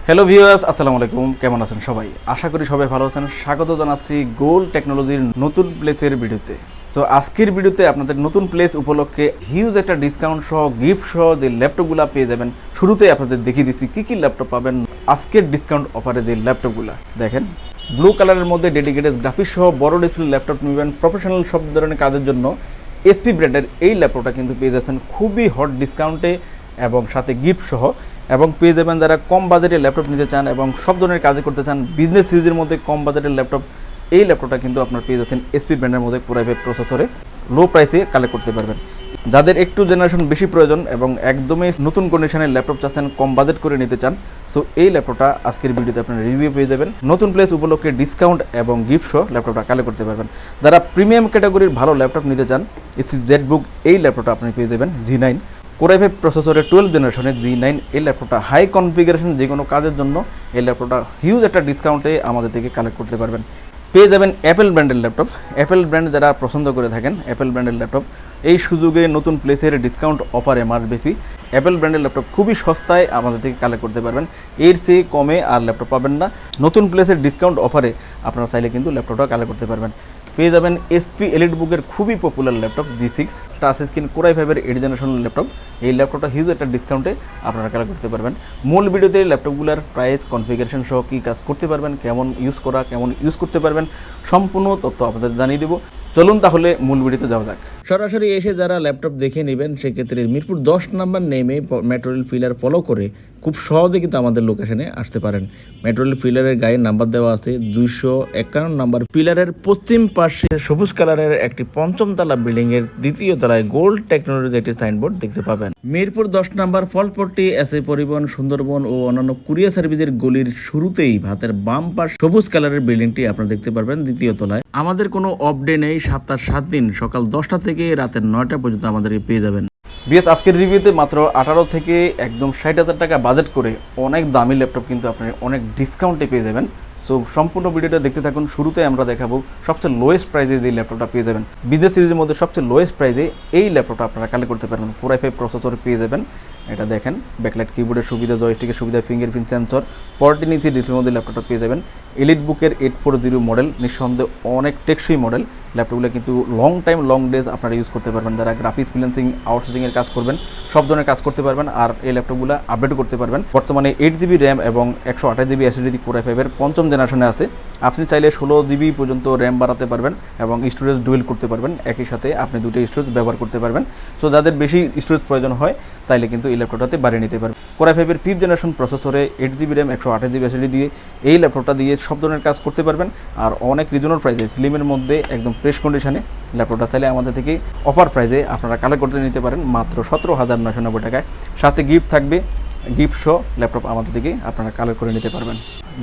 Hello viewers, আসসালামু আলাইকুম। কেমন আছেন সবাই? আশা করি সবাই ভালো আছেন। স্বাগত জানাচ্ছি গোল্ড টেকনোলজির নতুন প্লেসের ভিডিওতে। তো আজকের ভিডিওতে আপনাদের নতুন প্লেস উপলক্ষে হিউজ একটা ডিসকাউন্ট সহ গিফট সহ যে ল্যাপটপগুলো পেয়ে যাবেন, শুরুতেই আপনাদের দেখিয়ে দিচ্ছি কী কী ল্যাপটপ পাবেন আজকের ডিসকাউন্ট অফারে। যে ল্যাপটপগুলো দেখেন, ব্লু কালারের মধ্যে ডেডিকেটেড গ্রাফিক্স সহ বড় ডিসপ্লে ল্যাপটপ নেবেন প্রফেশনাল সব ধরনের কাজের জন্য। এসপি ব্র্যান্ডের এই ল্যাপটপটা কিন্তু পেয়ে যাচ্ছেন খুবই হট ডিসকাউন্টে এবং সাথে গিফট সহ, এবং পেয়ে যাবেন যারা কম বাজেটের ল্যাপটপ নিতে চান এবং সব ধরনের কাজে করতে চান বিজনেস সিরিজের মধ্যে কম বাজেটের ল্যাপটপ। এই ল্যাপটপটা কিন্তু আপনার পেয়ে যাচ্ছেন এসপি ব্র্যান্ডের মধ্যে পুরাই প্রসেসরে লো প্রাইসে কালেক্ট করতে পারবেন। যাদের একটু জেনারেশন বেশি প্রয়োজন এবং একদমই নতুন কন্ডিশনের ল্যাপটপ চাচ্ছেন, কম বাজেট করে নিতে চান, সো এই ল্যাপটপটা আজকের ভিডিওতে আপনারা রিভিউ পেয়ে যাবেন। নতুন প্লেস উপলক্ষে ডিসকাউন্ট এবং গিফট সহ ল্যাপটপটা কালেক্ট করতে পারবেন। যারা প্রিমিয়াম ক্যাটাগরির ভালো ল্যাপটপ নিতে চান, জেটবুক এই ল্যাপটপটা আপনি পেয়ে যাবেন G9 কোর i5 প্রসেসরের 12 জেনারেশনের G9 এই ল্যাপটপটা হাই কনফিগারেশন যে কোনো কাজের জন্য এই ল্যাপটপটা হিউজ একটা ডিসকাউন্টে আমাদের থেকে কালেক্ট করতে পারবেন। পেয়ে যাবেন অ্যাপেল ব্র্যান্ডের ল্যাপটপ। অ্যাপেল ব্র্যান্ড যারা পছন্দ করে থাকেন, অ্যাপেল ব্র্যান্ডের ল্যাপটপ এই সুযোগে নতুন প্লেসের ডিসকাউন্ট অফারে মাসব্যাপী অ্যাপেল ব্র্যান্ডের ল্যাপটপ খুবই সস্তায় আমাদের থেকে কালেক্ট করতে পারবেন। এর চেয়ে কমে আর ল্যাপটপ পাবেন না। নতুন প্লেসের ডিসকাউন্ট অফারে আপনারা চাইলে কিন্তু ল্যাপটপটা কালেক্ট করতে পারবেন। পেয়ে যাবেন এসপি এলিটবুকের খুবই popular laptop G6 touch screen core i5-এর 8 জেনারেশনের ল্যাপটপ। এই ল্যাপটপটা হিউজ একটা ডিসকাউন্টে আপনারা কালেক্ট করতে পারবেন। মূল ভিডিওতে ল্যাপটপগুলোর প্রাইস, কনফিগারেশন সহ কী কাজ করতে পারবেন, কেমন ইউজ করতে পারবেন, সম্পূর্ণ তথ্য আপনাদের জানিয়ে দেবো। চলুন তাহলে মূল ভিডিওতে যাওয়া যাক। সরাসরি এসে যারা ল্যাপটপ দেখে নেবেন, সেক্ষেত্রে মিরপুর 10 নম্বর নেমে মেট্রো রেল পিলার ফলো করে খুব সহজে কিন্তু আমাদের লোকেশনে আসতে পারেন। মেট্রো রেল পিলারের গায়ে নাম্বার দেওয়া আছে 251 নম্বর। পিলারের পশ্চিম পাশে সবুজ কালারের একটি 5ম তলা বিল্ডিংয়ের 2য় তলায় গোল্ড টেকনোলজি একটি সাইনবোর্ড দেখতে পাবেন। মিরপুর 10 নম্বর ফলপট্টি এসআই পরিবহন, সুন্দরবন ও অন্যান্য কুরিয়ার সার্ভিসের গলির শুরুতেই ভাতের বাম পাশ সবুজ কালারের বিল্ডিংটি আপনারা দেখতে পারবেন 2য় তলায়। আমাদের কোনো অফ ডে নেই, সপ্তাহ 7 দিন সকাল 10টা থেকে রাতের 9টা পর্যন্ত আমাদেরকে পেয়ে যাবেন। বিএস আজকের রিভিউতে মাত্র 18 থেকে একদম 60,000 টাকা বাজেট করে অনেক দামি ল্যাপটপ কিন্তু আপনি অনেক ডিসকাউন্টে পেয়ে যাবেন। সো সম্পূর্ণ ভিডিওটা দেখতে থাকুন। শুরুতে আমরা দেখাবো সবচেয়ে লোয়েস্ট প্রাইসে যে ল্যাপটপটা পেয়ে যাবেন। বিজনেস সিরিজের মধ্যে সবচেয়ে লোয়েস্ট প্রাইসে এই ল্যাপটপটা আপনারা কালেক্ট করতে পারবেন। কোর i5 প্রসেসর পেয়ে যাবেন। এটা দেখেন, ব্যাকলাইট কিবোর্ডের সুবিধা, জয়স্টিকের সুবিধা, ফিঙ্গারপ্রিন্ট সেন্সর, 14 ইঞ্চি ডিসপ্লের মধ্যে ল্যাপটপটা পেয়ে যাবেন। এলিটবুকের 840 মডেল, নিঃসন্দেহে অনেক টেকসই মডেল। ল্যাপটপগুলো কিন্তু লং ডেজ আপনারা ইউজ করতে পারবেন। যারা গ্রাফিক্স, ফ্রিল্যান্সিং, আউটসোর্সিংয়ের কাজ করবেন, সব ধরনের কাজ করতে পারবেন। আর এই ল্যাপটপগুলো আপডেট করতে পারবেন। বর্তমানে 8GB র্যাম এবং 128GB SSD কোর i5-এর 5ম জেনারেশনে আছে। আপনি চাইলে 16GB পর্যন্ত র্যাম বাড়াতে পারবেন এবং স্টোরেজ ডুয়েল করতে পারবেন। একই সাথে আপনি দুটো স্টোরেজ ব্যবহার করতে পারবেন। সো যাদের বেশি স্টোরেজ প্রয়োজন হয়, চাইলে কিন্তু এই ল্যাপটপটাতে বাড়িয়ে নিতে পারবেন। কোর i5-এর 5th জেনারেশন প্রসেসরে 8GB র্যাম, 128GB SSD দিয়ে এই ল্যাপটপটা দিয়ে সব ধরনের কাজ করতে পারবেন। আর অনেক রিজনেবল প্রাইসে, স্লিমের মধ্যে একদম ফ্রেশ কন্ডিশনে ল্যাপটপটা চাইলে আমাদের থেকে অফার প্রাইসে আপনারা কালেক্ট করতে নিতে পারেন মাত্র 17,990 টাকায়। সাথে গিফট থাকবে, গিফট সহ ল্যাপটপ আমাদের থেকে আপনারা কালেক্ট করে নিতে পারবেন।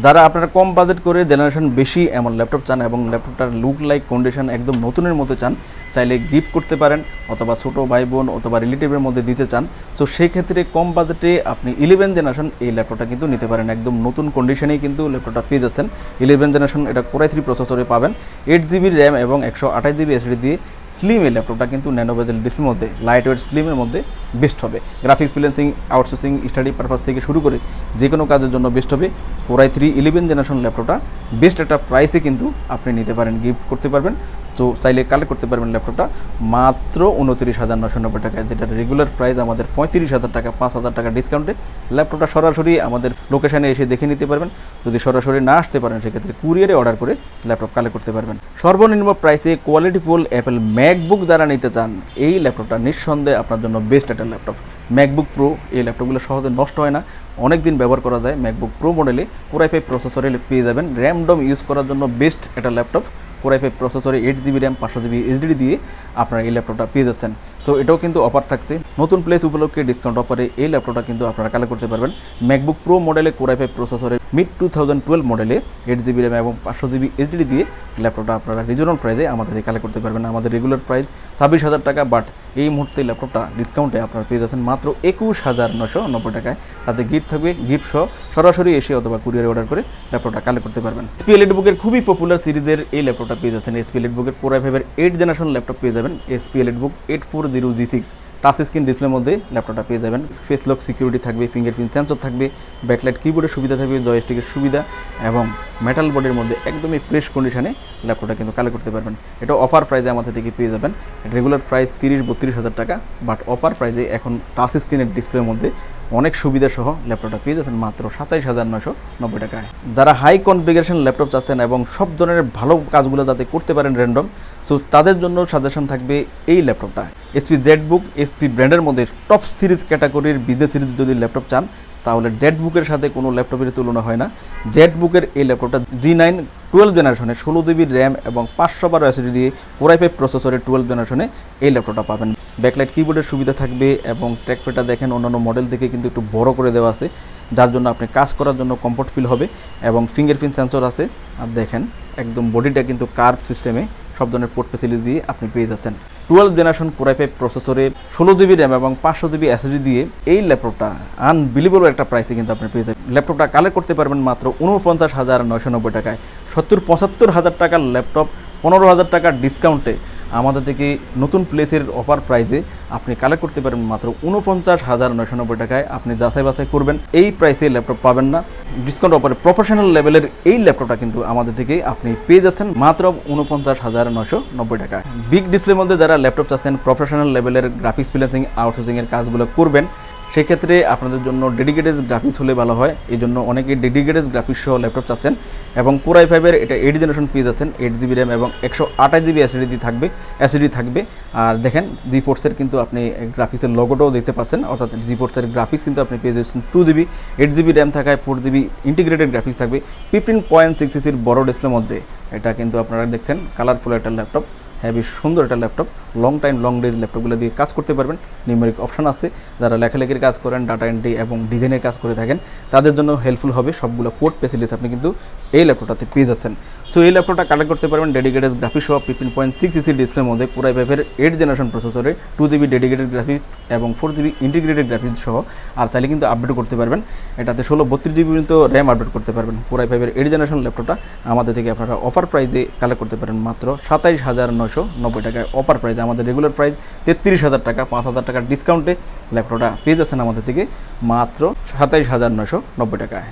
যারা আপনারা কম বাজেট করে জেনারেশন বেশি এমন ল্যাপটপ চান এবং ল্যাপটপটার লুক লাইক কন্ডিশন একদম নতুনের মতো চান, চাইলে গিফট করতে পারেন অথবা ছোটো ভাই বোন অথবা রিলেটিভের মধ্যে দিতে চান। তো সেই ক্ষেত্রে কম বাজেটে আপনি 11 জেনারেশন এই ল্যাপটপটা কিন্তু নিতে পারেন। একদম নতুন কন্ডিশনেই কিন্তু ল্যাপটপটা পেয়ে যাচ্ছেন। 11 জেনারেশন এটা কোর i3 প্রসেসরে পাবেন। 8GB র্যাম এবং 128GB SSD দিয়ে স্লিম এই ল্যাপটপটা কিন্তু ন্যানো বেজেল ডিসপ্লের মধ্যে লাইট ওয়েট স্লিমের মধ্যে বেস্ট হবে। Graphics, freelancing, outsourcing, study purpose থেকে শুরু করে যে কোনো কাজের জন্য বেস্ট হবে। কোর i3 11 জেনারেশন ল্যাপটপটা বেস্ট একটা প্রাইসে কিন্তু আপনি নিতে পারেন, গিফট করতে পারবেন। তো চাইলে কালেক্ট করতে পারবেন ল্যাপটপটা মাত্র 29,990 টাকায়, যেটা রেগুলার প্রাইস আমাদের 35,000 টাকা। 5,000 টাকা ডিসকাউন্টে ল্যাপটপটা সরাসরি আমাদের লোকেশানে এসে দেখে নিতে পারবেন। যদি সরাসরি না আসতে পারেন, সেক্ষেত্রে কুরিয়ারে অর্ডার করে ল্যাপটপ কালেক্ট করতে পারবেন। সর্বনিম্ন প্রাইসে কোয়ালিটিফুল অ্যাপেল ম্যাকবুক যারা নিতে চান, এই ল্যাপটপটা নিঃসন্দেহে আপনার জন্য বেস্ট একটা ল্যাপটপ। ম্যাকবুক প্রো এই ল্যাপটপগুলো সহজে নষ্ট হয় না, অনেক দিন ব্যবহার করা যায়। ম্যাকবুক প্রো মডেলে কোর i5 প্রসেসরে পেয়ে যাবেন। র্যামডম ইউজ করার জন্য বেস্ট একটা ল্যাপটপ। কোর i5 প্রসেসরে 8GB র্যাম, 500GB SSD দিয়ে আপনারা এই ল্যাপটপটা পেয়ে যাচ্ছেন। তো এটাও কিন্তু অফার থাকছে নতুন প্লেস উপলক্ষে ডিসকাউন্ট অফারে এই ল্যাপটপটা কিন্তু আপনারা কালেক্ট করতে পারবেন। ম্যাকবুক প্রো মডেলে কোর i5 প্রসেসরে মিড 2012 মডেলে 8GB র্যাম এবং 500GB SSD দিয়ে ল্যাপটপটা আপনারা রিজনেবল প্রাইসে আমাদের থেকে কালেক্ট করতে পারবেন। আমাদের রেগুলার প্রাইস 26,000 টাকা, বাট এই মুহূর্তে ল্যাপটপটা ডিসকাউন্টে আপনারা পেয়ে যাচ্ছেন মাত্র 21,990 টাকায়। তাতে গিফট থাকবে, গিফট সহ সরাসরি এসে অথবা কুরিয়ারে অর্ডার করে ল্যাপটপটা কালেক্ট করতে পারবেন। এসপি এলিটবুকের খুবই পপুলার সিরিজের এই ল্যাপটপটা পেয়ে যাচ্ছেন। এসপি এলিটবুকের কোর i5-এর 8 জেনারেশন ল্যাপটপ পেয়ে যাবেন। SP EliteBook 84 G6 touch screen ডিসপ্লের মধ্যে ল্যাপটপটা পেয়ে যাবেন। ফেস লক সিকিউরিটি থাকবে, ফিঙ্গারপ্রিন্ট সেন্সর থাকবে, ব্যাকলাইট কিবোর্ডের সুবিধা থাকবে, জয়স্টিকের সুবিধা এবং মেটাল বডির মধ্যে একদমই ফ্রেশ কন্ডিশনে ল্যাপটপটা কিন্তু কালেক্ট করতে পারবেন। এটা অফার প্রাইসে আমাদের থেকে পেয়ে যাবেন। রেগুলার প্রাইস 30-32 হাজার টাকা, বাট অফার প্রাইসে এখন টাচ স্ক্রিনের ডিসপ্লের মধ্যে অনেক সুবিধা সহ ল্যাপটপটা পেয়ে যাচ্ছেন মাত্র 27,990 টাকায়। যারা হাই কনফিগারেশন ল্যাপটপ চাচ্ছেন এবং সব ধরনের ভালো কাজগুলো যাতে করতে পারেন র্যান্ডম, সো তাদের জন্য সাজেশন থাকবে এই ল্যাপটপটা। HP জেটবুক HP ব্র্যান্ডের মধ্যে টপ সিরিজ ক্যাটাগরির বিজনেস সিরিজ যদি ল্যাপটপ চান তাহলে জেটবুকের সাথে কোনো ল্যাপটপের তুলনা হয় না। জেটবুকের এই ল্যাপটপটা G9 12 জেনারেশনে 16 GB র্যাম এবং 512 SSD দিয়ে Core i5 প্রসেসরের 12 জেনারেশনে এই ল্যাপটপটা পাবেন। ব্যাকলাইট কিবোর্ডের সুবিধা থাকবে এবং ট্র্যাকপ্যাডটা দেখেন অন্যান্য মডেল থেকে কিন্তু একটু বড় করে দেওয়া আছে, যার জন্য আপনি কাজ করার জন্য কমফোর্ট ফিল হবে এবং ফিঙ্গারপ্রিন্ট সেন্সর আছে। আর দেখেন একদম বডিটা কিন্তু কার্ভ সিস্টেমে সব ধরনের পোর্ট ফ্যাসিলিটি দিয়ে আপনি পেয়ে যাচ্ছেন। 12 জেনারেশন Core i5 প্রসেসরে 16 GB র্যাম এবং 500 GB SSD দিয়ে এই ল্যাপটপটা আনবিলিভেবল একটা প্রাইসে কিন্তু আপনি পেয়ে যাবেন। ল্যাপটপটা কালেক্ট করতে পারবেন মাত্র 49,990 টাকায়। 70-75 হাজার টাকার ল্যাপটপ 15,000 টাকার ডিসকাউন্টে আমাদের থেকে নতুন প্লেসের অফার প্রাইসে আপনি কালেক্ট করতে পারেন মাত্র 49,990 টাকায়। আপনি যাচাই বাছাই করবেন, এই প্রাইসে ল্যাপটপ পাবেন না। ডিসকাউন্ট অফারে প্রফেশনাল লেভেলের এই ল্যাপটপটা কিন্তু আমাদের থেকে আপনি পেয়ে যাচ্ছেন মাত্র 49,990 টাকায়। বিগ ডিসপ্লের মধ্যে যারা ল্যাপটপ চাচ্ছেন প্রফেশনাল লেভেলের গ্রাফিক্স ফ্রিল্যান্সিং আউটসোর্সিংয়ের কাজগুলো করবেন, সেক্ষেত্রে আপনাদের জন্য ডেডিকেটেড গ্রাফিক্স হলে ভালো হয়। এই জন্য অনেকে ডেডিকেটেড গ্রাফিক্স সহ ল্যাপটপ চাচ্ছেন এবং Core i5-এর এটা 8 জেনারেশন পেয়ে যাচ্ছেন। 8 GB র্যাম এবং 128 GB SSD থাকবে। আর দেখেন জিফোর্সের কিন্তু আপনি গ্রাফিক্সের লোগোটাও দেখতে পাচ্ছেন, অর্থাৎ জিফোর্সের গ্রাফিক্স কিন্তু আপনি পেয়ে যাচ্ছেন 2 GB 8 GB র্যাম থাকায় 4 GB ইন্টিগ্রেটেড গ্রাফিক্স থাকবে 15.6 ইঞ্চির বড় ডিসপ্লের মধ্যে। এটা কিন্তু আপনারা দেখছেন কালারফুল একটা ল্যাপটপ, হেভি সুন্দর একটা laptop. Long time long range ল্যাপটপগুলো দিয়ে কাজ করতে পারবেন। নিউমেরিক অপশন আছে, যারা লেখালেখির কাজ করেন, ডাটা এন্ট্রি এবং ডিজাইনের কাজ করে থাকেন তাদের জন্য হেল্পফুল হবে। সবগুলো পোর্ট ফ্যাসিলিটিস আপনি কিন্তু এই ল্যাপটপটাতে পেয়ে যাচ্ছেন। সো এই ল্যাপটপটা কালেক্ট করতে পারবেন ডেডিকেটেড গ্রাফিক্স সহ 15.6 ইঞ্চি ডিসপ্লের মধ্যে Core i5-এর 8 জেনারেশন প্রসেসরে 2 GB ডেডিকেটেড গ্রাফিক্স এবং 4 GB ইন্টিগ্রেটেড গ্রাফিক্স সহ। আর চাইলে কিন্তু আপডেট করতে পারবেন, এটাতে 16-32 GB পর্যন্ত র্যাম আপডেট করতে পারবেন। Core i5-এর 8 জেনারেশন ল্যাপটপটা আমাদের থেকে আপনারা অফার প্রাইসে কালেক্ট করতে পারেন মাত্র 27,990 টাকায়। অফার প্রাইসে আমাদের রেগুলার প্রাইস 33,000 টাকা, 5,000 টাকার ডিসকাউন্টে ল্যাপটপটা পেয়ে যাচ্ছেন আমাদের থেকে মাত্র 27,990 টাকায়।